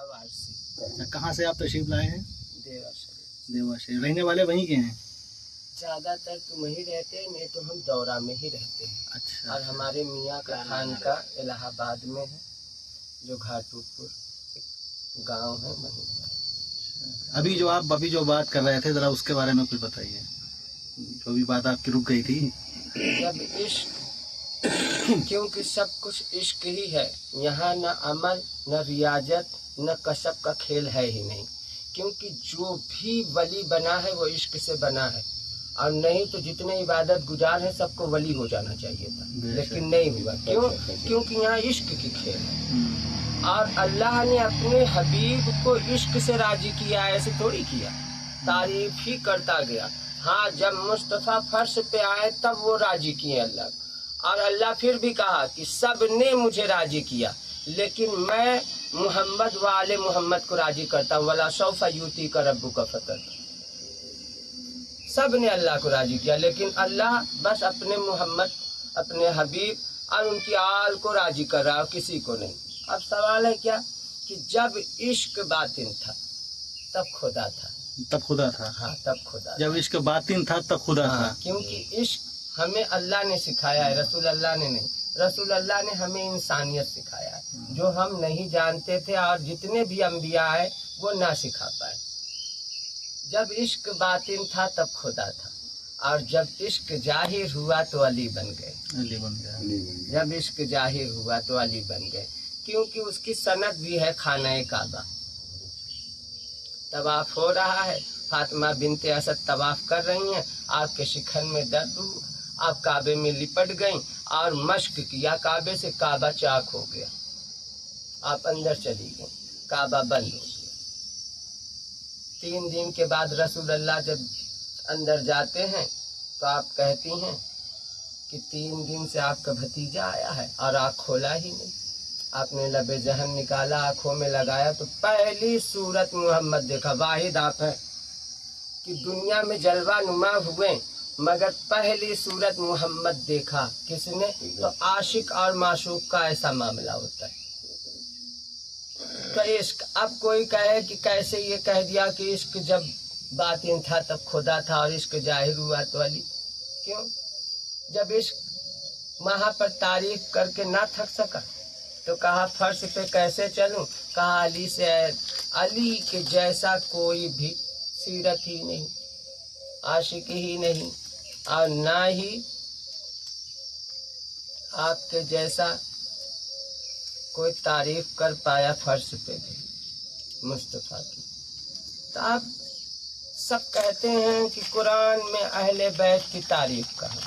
वारसी। अच्छा, कहाँ से आप तशरीफ लाए हैं? देवा शरीफ। देवा शरीफ। रहने वाले वहीं के हैं? ज़्यादातर तो वहीं रहते हैं, नहीं तो हम दौरा में ही रहते हैं। अच्छा। और हमारे मियाँ का खानका इलाहाबाद में है, जो घाटूपुर गांव है वहीं पर। अभी जो बात कर रहे थे, जरा उसके बारे में कुछ बताइए। जो भी बात आपकी रुक गई थी। जब इश्क, क्योंकि सब कुछ इश्क ही है, यहाँ न अमल न रियाजत न कसब का खेल है ही नहीं। क्योंकि जो भी वली बना है वो इश्क से बना है, और नहीं तो जितने इबादत गुजार हैं सबको वली हो जाना चाहिए था, लेकिन नहीं हुआ। क्यों? क्योंकि यहाँ इश्क की खेल है, और अल्लाह ने अपने हबीब को इश्क से राजी किया, ऐसे थोड़ी किया, तारीफ ही करता गया। हाँ, जब मुस्तफ़ा फर्श पे आए तब वो राजी किए अल्लाह, और अल्लाह फिर भी कहा कि सब ने मुझे राजी किया, लेकिन मैं मोहम्मद वाले मोहम्मद को राजी करता हूँ। वला सौफा यूती का रब्बु का फतह। सब ने अल्लाह को राजी किया, लेकिन अल्लाह बस अपने मोहम्मद, अपने हबीब और उनकी आल को राजी कर रहा है, किसी को नहीं। अब सवाल है क्या कि जब इश्क बातिन था तब खुदा था। तब खुदा था? हाँ, तब खुदा। जब इश्क बातिन था तब खुदा था। क्योंकि इश्क हमें अल्लाह ने सिखाया है, रसूल अल्लाह ने नहीं। रसूल अल्लाह ने हमें इंसानियत सिखाया है, जो हम नहीं जानते थे, और जितने भी अंबिया है वो ना सिखा पाए। जब इश्क बातिन था तब खुदा था, और जब इश्क जाहिर हुआ तो अली बन गए। अली बन गया। जब इश्क जाहिर हुआ तो अली बन गए, क्योंकि उसकी सनद भी है खाना काबा। तवाफ हो रहा है, फातिमा बिनते असद तवाफ कर रही हैं, आपके शिखर में दर्द हुआ, आप काबे में लिपट गईं और मश्क किया काबे से, काबा चाक हो गया, आप अंदर चली गईं, काबा बंद हो गया। 3 दिन के बाद रसूल अल्लाह जब अंदर जाते हैं तो आप कहती हैं कि 3 दिन से आपका भतीजा आया है और आँख खोला ही नहीं। आपने लबे जहन निकाला, आँखों में लगाया तो पहली सूरत मोहम्मद देखा। वाहिद आप है कि दुनिया में जलवा नुमा हुए, मगर पहली सूरत मोहम्मद देखा। किसने? तो आशिक और माशूक का ऐसा मामला होता है। तो इश्क, अब कोई कहे कि कैसे ये कह दिया कि इश्क जब बातिन था तब खुदा था और इश्क जाहिर हुआ तो अली। क्यों? जब इश्क वहाँ पर तारीफ करके ना थक सका तो कहा फर्श पे कैसे चलूं? कहा अली से, अली के जैसा कोई भी सीरत ही नहीं, आशिक ही नहीं, और ना ही आपके जैसा कोई तारीफ कर पाया फर्श पे भी मुस्तफ़ा की। तो आप सब कहते हैं कि कुरान में अहले बैत की तारीफ कहा।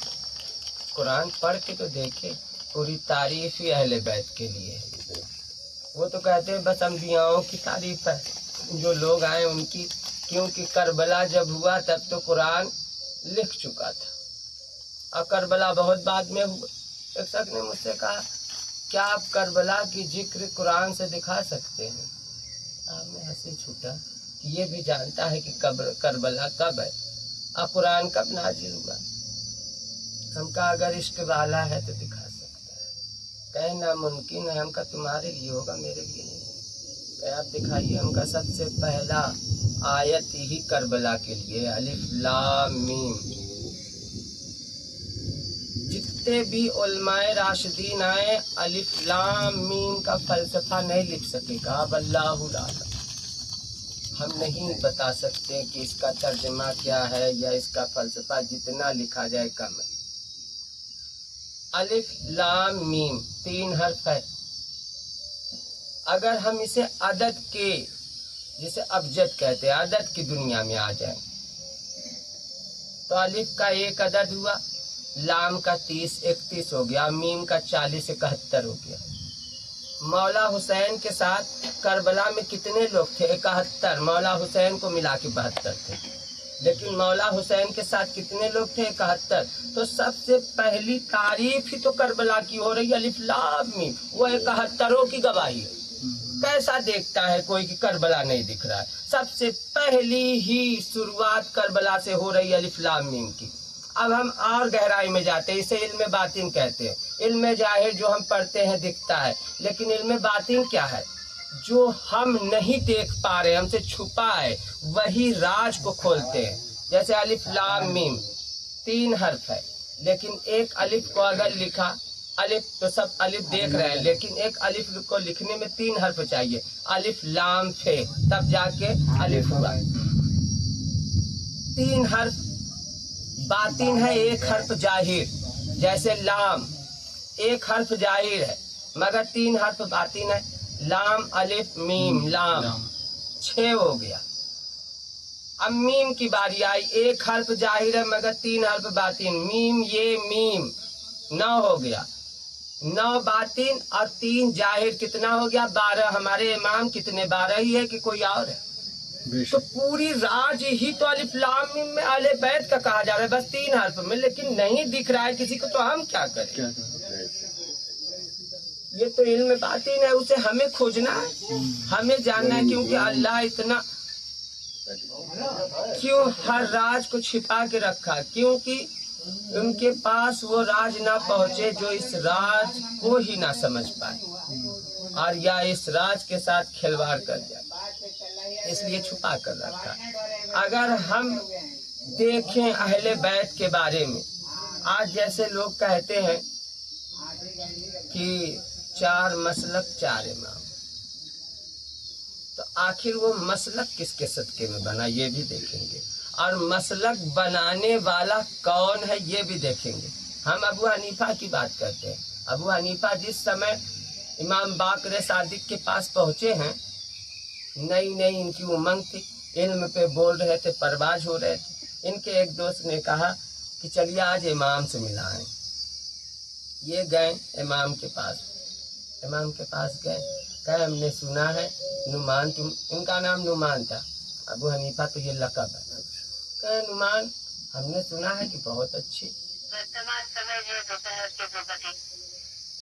कुरान पढ़ के तो देखे, पूरी तारीफ ही अहले बैत के लिए है। वो तो कहते हैं बस अंबियाओं की तारीफ है, जो लोग आए उनकी। क्योंकि करबला जब हुआ तब तो कुरान लिख चुका था, और करबला बहुत बाद में हुआ। एक शख्स ने मुझसे कहा, क्या आप करबला की जिक्र कुरान से दिखा सकते हैं? आपने हंसी छूटा कि ये भी जानता है कि करबला कब है और कुरान कब नाजिल हुआ। हम कहा अगर इश्क वाला है तो दिखा सकता है। कहे नामुमकिन है। हम कहा तुम्हारे लिए होगा, मेरे लिए नहीं। कहे आप दिखाइए। हम कहा सबसे पहला आयत ही करबला के लिए, अलिफ लाम मीम। जितने भी उलमाए राशिदीन आए, अलिफ लाम मीम का फलसफा नहीं लिख सकेगा। अब अल्लाहु आलम, हम नहीं बता सकते कि इसका तर्जमा क्या है या इसका फलसफा, जितना लिखा जाए कम है। अलिफ लाम मीम 3 हर्फ है। अगर हम इसे अदद के, जिसे अबजद कहते हैं, अदद की दुनिया में आ जाए तो अलिफ का 1 अदद हुआ, लाम का 30-31 हो गया, मीम का 40-71 हो गया। मौला हुसैन के साथ करबला में कितने लोग थे? 71। मौला हुसैन को मिला के 72 थे, लेकिन मौला हुसैन के साथ कितने लोग थे? 71। तो सबसे पहली तारीफ ही तो करबला की हो रही है, अलिफ लाम मीम। वो 71 की गवाही है। कैसा देखता है कोई कि करबला नहीं दिख रहा है? सबसे पहली ही शुरुआत करबला से हो रही है, अलिफ लाम मीम की। अब हम और गहराई में जाते हैं, इसे इल्म बातिन कहते हैं। इल्म जाहिर जो हम पढ़ते हैं दिखता है, लेकिन इल्म बातिन क्या है? जो हम नहीं देख पा रहे, हमसे छुपा है, वही राज को खोलते हैं। जैसे अलिफ लाम मीम 3 हर्फ है, लेकिन एक अलिफ को अगर लिखा, अलिफ तो सब अलिफ देख रहे हैं, लेकिन एक अलिफ को लिखने में 3 हर्फ चाहिए, अलिफ लाम फे, तब जाके अलिफ हुआ। 3 हर्फ बातिन है, 1 हर्फ जाहिर। जैसे लाम 1 हर्फ जाहिर है मगर 3 हर्फ बातिन है, लाम अलिफ मीम लाम 6 हो गया। अब मीम की बारी आई, 1 हर्फ जाहिर है मगर 3 हर्फ बातिन, मीम ये मीम 9 हो गया। 9 बातिन और 3 जाहिर, कितना हो गया? 12। हमारे इमाम कितने? 12 ही है कि कोई और है? तो पूरी राज ही तो अलिफ लाम मीम में अहले बैत का कहा जा रहा है, बस 3 हर्फ में, लेकिन नहीं दिख रहा है किसी को, तो हम क्या करें? ये तो इल्म बातिन है, उसे हमें खोजना है, हमें जानना है, क्योंकि अल्लाह इतना क्यों हर राज को छिपा के रखा? क्योंकि उनके पास वो राज ना पहुंचे जो इस राज को ही ना समझ पाए और या इस राज के साथ खिलवाड़ कर जाए, इसलिए छुपा कर रखा। अगर हम देखें अहले बैत के बारे में, आज जैसे लोग कहते हैं कि 4 मसलक 4 इमाम, तो आखिर वो मसलक किसके सदके में बना ये भी देखेंगे, और मसलक बनाने वाला कौन है ये भी देखेंगे। हम अबू हनीफा की बात करते हैं। अबू हनीफा जिस समय इमाम बाकर सादिक के पास पहुँचे हैं, नई नई इनकी उमंग थी, इल्म पे बोल रहे थे, परवाज हो रहे थे। इनके एक दोस्त ने कहा कि चलिए आज इमाम से मिलाएं। ये गए इमाम के पास, इमाम के पास गए, कहे हमने सुना है नुमान, तुम, इनका नाम नुमान था, अबू हनीफा तो ये लक़ब है। कहे नुमान हमने सुना है कि बहुत अच्छी।